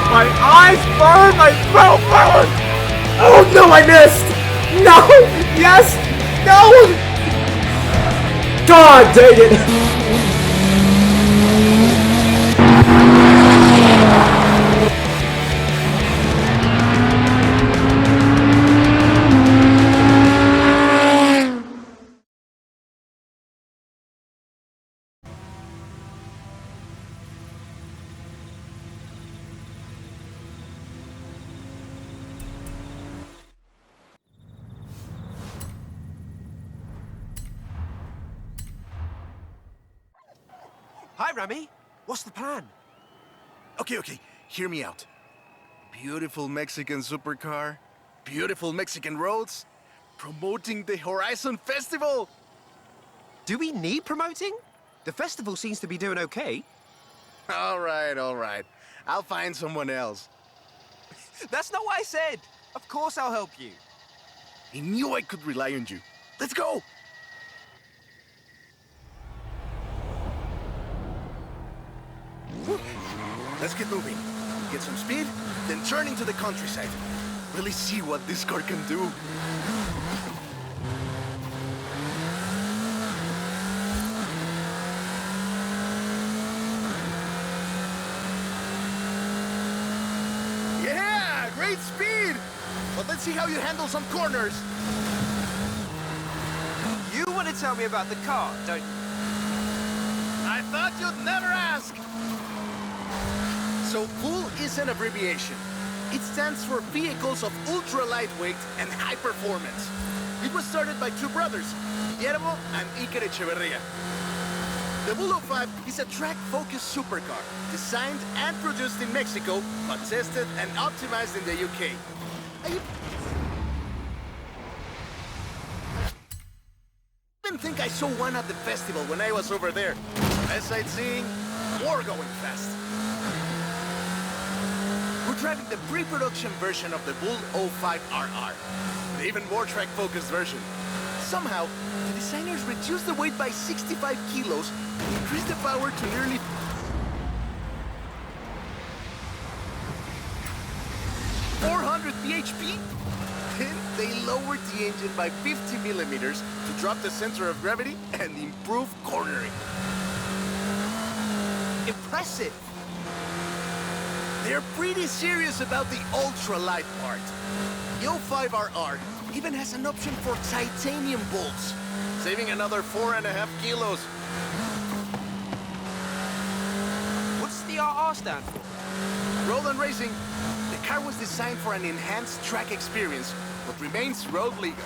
My eyes burn! My throat burns! Oh no, I missed! No! Yes! No! God dang it! Hi, Rami. What's the plan? Okay, hear me out. Beautiful Mexican supercar, beautiful Mexican roads, promoting the Horizon Festival. Do we need promoting? The festival seems to be doing okay. All right. I'll find someone else. That's not what I said. Of course I'll help you. I knew I could rely on you. Let's go! Let's get moving. Get some speed, then turn into the countryside. Really see what this car can do. Yeah, great speed! But let's see how you handle some corners. You want to tell me about the car, don't you? I thought you'd never ask! So VUL is an abbreviation. It stands for Vehicles of Ultra Lightweight and High Performance. It was started by two brothers, Guillermo and Iker Echeverria. The VUL 05 is a track-focused supercar, designed and produced in Mexico, but tested and optimized in the UK. I even think I saw one at the festival when I was over there. Less sightseeing, more going fast. We're driving the pre-production version of the VUL 05RR, the even more track-focused version. Somehow, the designers reduced the weight by 65 kilos and increased the power to nearly 400 bhp. Then they lowered the engine by 50 millimeters to drop the center of gravity and improve cornering. Impressive! They're pretty serious about the ultra-light part. The 05RR even has an option for titanium bolts, saving another 4.5 kilos. What's the RR stand for? Road and racing. The car was designed for an enhanced track experience, but remains road legal.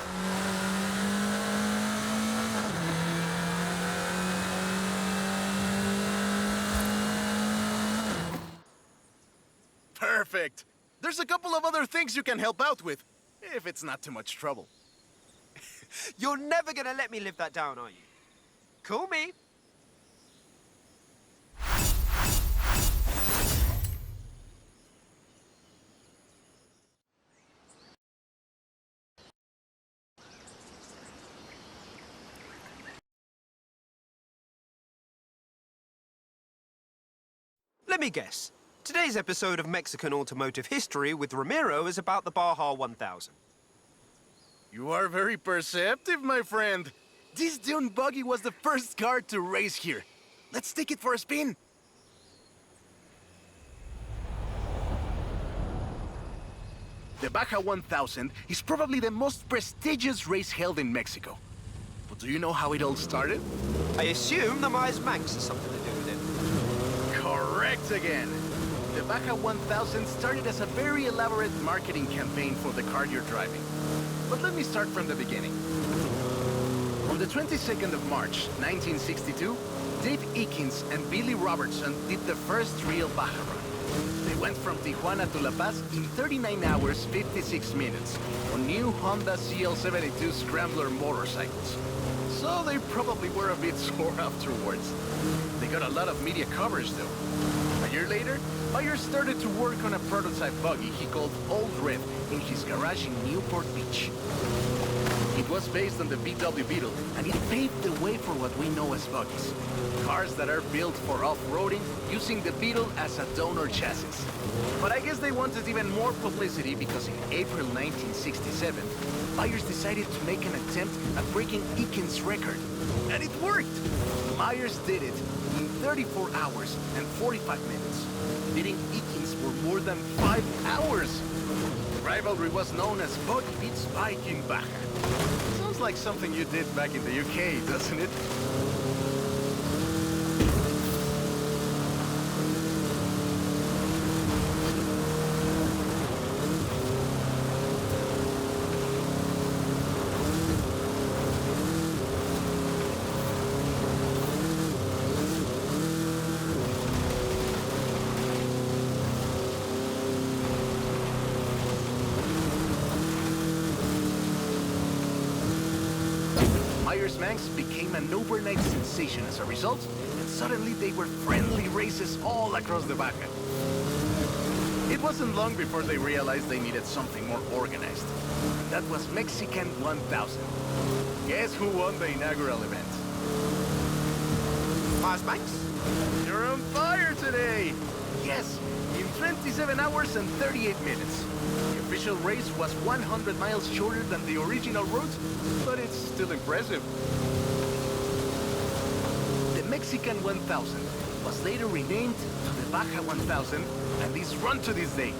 Perfect! There's a couple of other things you can help out with, if it's not too much trouble. You're never gonna let me live that down, are you? Call me. Let me guess. Today's episode of Mexican Automotive History with Ramiro is about the Baja 1000. You are very perceptive, my friend. This dune buggy was the first car to race here. Let's take it for a spin. The Baja 1000 is probably the most prestigious race held in Mexico. But do you know how it all started? I assume the Myers Manx has something to do with it. Correct again. The Baja 1000 started as a very elaborate marketing campaign for the car you're driving. But let me start from the beginning. On the 22nd of March, 1962, Dave Eakins and Billy Robertson did the first real Baja run. They went from Tijuana to La Paz in 39 hours, 56 minutes on new Honda CL72 Scrambler motorcycles. So they probably were a bit sore afterwards. They got a lot of media coverage though. A year later, Myers started to work on a prototype buggy he called Old Red in his garage in Newport Beach. It was based on the VW Beetle, and it paved the way for what we know as buggies. Cars that are built for off-roading using the Beetle as a donor chassis. But I guess they wanted even more publicity because in April 1967, buyers decided to make an attempt at breaking Eakins' record. And it worked! Myers did it in 34 hours and 45 minutes, beating Eakins for more than 5 hours. The rivalry was known as Bug Beats Bike in Baja. Sounds like something you did back in the UK, doesn't it? Manx became an overnight sensation as a result, and suddenly they were friendly races all across the Baja. It wasn't long before they realized they needed something more organized. And that was Mexican 1000. Guess who won the inaugural event? Mars Manx? You're on fire today! Yes, in 27 hours and 38 minutes. The official race was 100 miles shorter than the original route, but it's still impressive. The Mexican 1000 was later renamed to the Baja 1000, and is run to this day.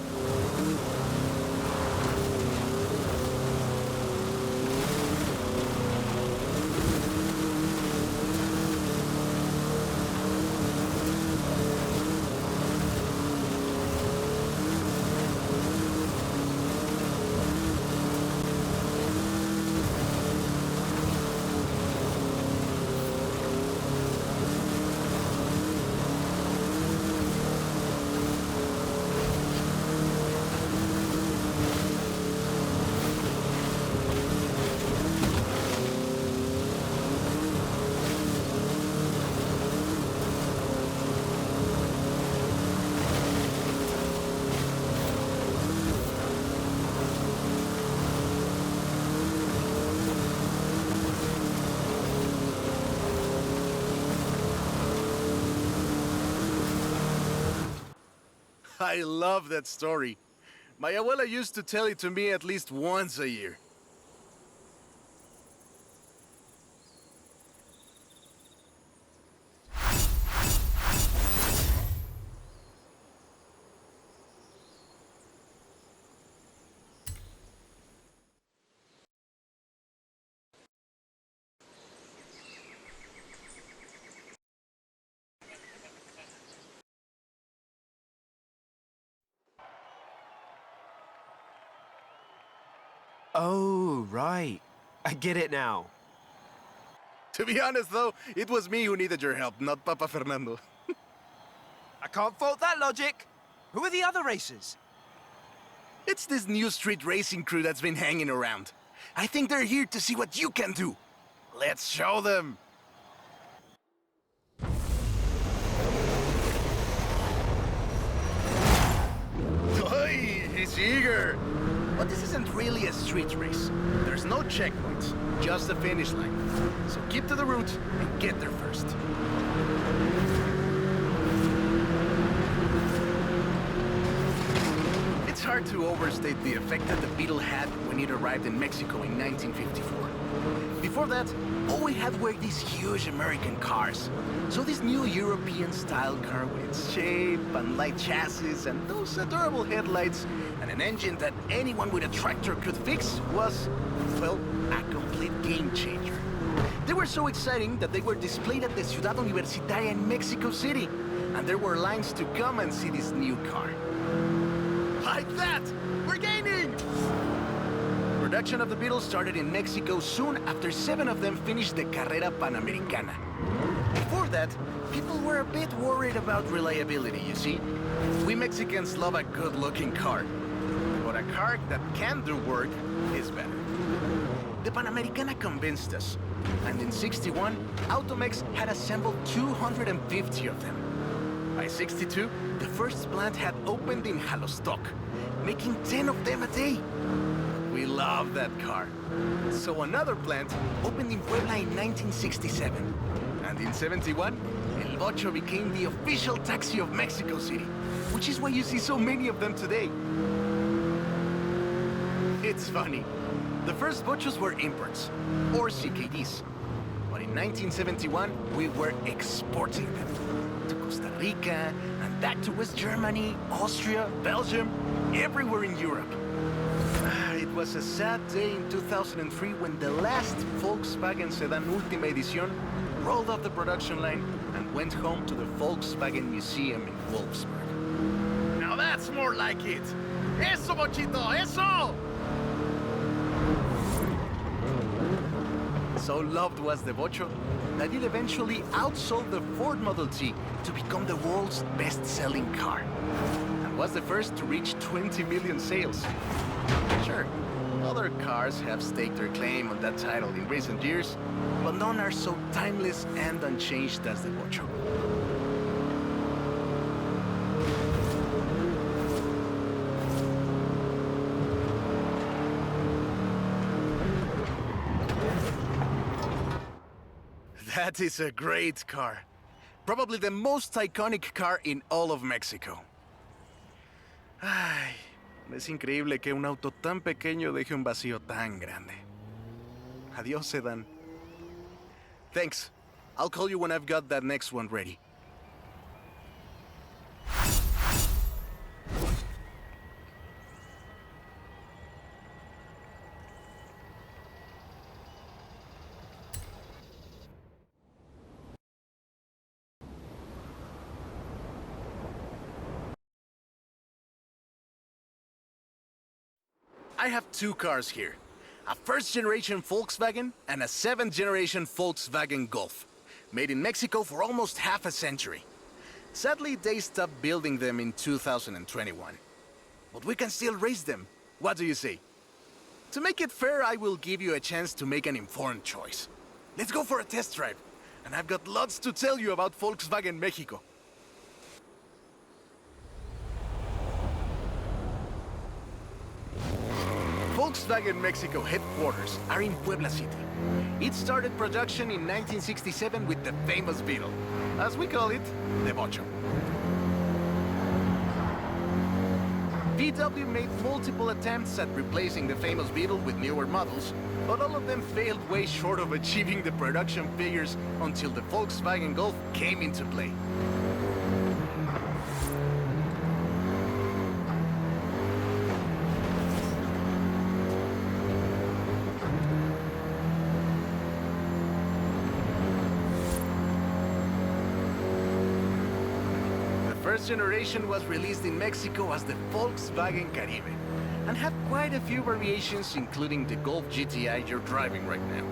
I love that story. My abuela used to tell it to me at least once a year. Oh, right. I get it now. To be honest, though, it was me who needed your help, not Papa Fernando. I can't fault that logic. Who are the other racers? It's this new street racing crew that's been hanging around. I think they're here to see what you can do. Let's show them. Oi, he's eager. But this isn't really a street race. There's no checkpoints, just a finish line. So keep to the route and get there first. It's hard to overstate the effect that the Beetle had when it arrived in Mexico in 1954. Before that, all we had were these huge American cars. So this new European-style car with its shape and light chassis and those adorable headlights and an engine that anyone with a tractor could fix was, well, a complete game changer. They were so exciting that they were displayed at the Ciudad Universitaria in Mexico City, and there were lines to come and see this new car. Like that! We're gaining! Production of the Beetle started in Mexico soon after 7 of them finished the Carrera Panamericana. Before that, people were a bit worried about reliability, you see. We Mexicans love a good-looking car, but a car that can do work is better. The Panamericana convinced us, and in '61, Automex had assembled 250 of them. By '62, the first plant had opened in Jalostoc, making 10 of them a day. We love that car. So another plant opened in Puebla in 1967. And in 71, El Bocho became the official taxi of Mexico City, which is why you see so many of them today. It's funny. The first Bochos were imports, or CKDs. But in 1971, we were exporting them to Costa Rica, and back to West Germany, Austria, Belgium, everywhere in Europe. It was a sad day in 2003 when the last Volkswagen sedan Última Edición rolled off the production line and went home to the Volkswagen Museum in Wolfsburg. Now that's more like it! Eso, Bochito, eso! So loved was the Bocho that it eventually outsold the Ford Model T to become the world's best-selling car. And was the first to reach 20 million sales. Sure, other cars have staked their claim on that title in recent years, but none are so timeless and unchanged as the Bocho. That is a great car. Probably the most iconic car in all of Mexico. Ay, es increíble que un auto tan pequeño deje un vacío tan grande. Adiós, sedan. Thanks. I'll call you when I've got that next one ready. I have two cars here. A first-generation Volkswagen and a seventh-generation Volkswagen Golf. Made in Mexico for almost half a century. Sadly, they stopped building them in 2021. But we can still race them. What do you say? To make it fair, I will give you a chance to make an informed choice. Let's go for a test drive. And I've got lots to tell you about Volkswagen Mexico. Volkswagen Mexico headquarters are in Puebla City. It started production in 1967 with the famous Beetle. As we call it, the Bocho. VW made multiple attempts at replacing the famous Beetle with newer models, but all of them failed way short of achieving the production figures until the Volkswagen Golf came into play. First generation was released in Mexico as the Volkswagen Caribe, and had quite a few variations, including the Golf GTI you're driving right now.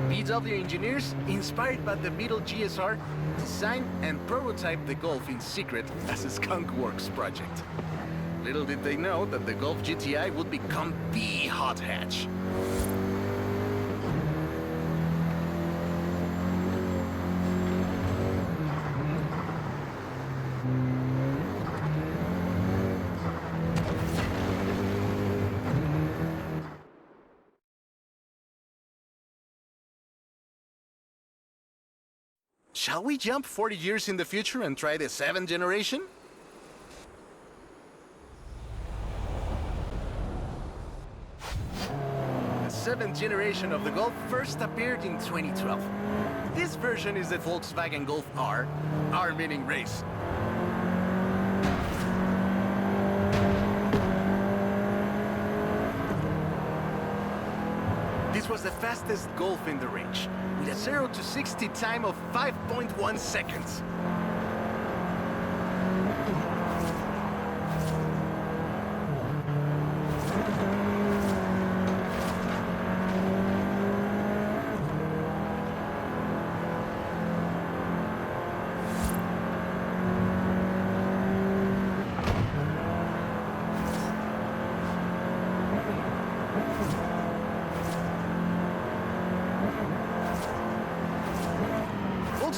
VW engineers, inspired by the Beetle GSR, designed and prototyped the Golf in secret as a Skunk Works project. Little did they know that the Golf GTI would become the hot hatch. Shall we jump 40 years in the future and try the 7th generation? The 7th generation of the Golf first appeared in 2012. This version is the Volkswagen Golf R, R meaning race. This was the fastest Golf in the range, with a 0 to 60 time of 5.1 seconds.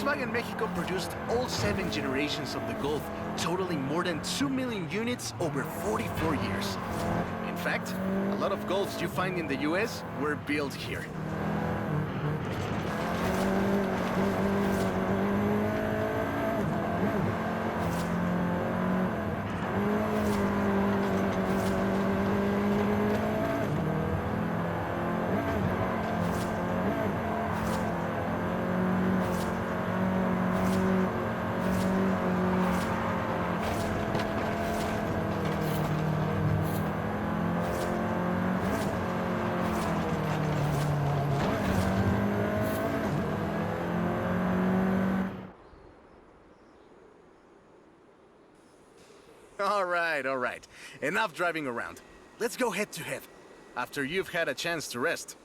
Volkswagen Mexico produced all 7 generations of the Golf, totaling more than 2 million units over 44 years. In fact, a lot of Golfs you find in the US were built here. All right. Enough driving around. Let's go head to head, after you've had a chance to rest.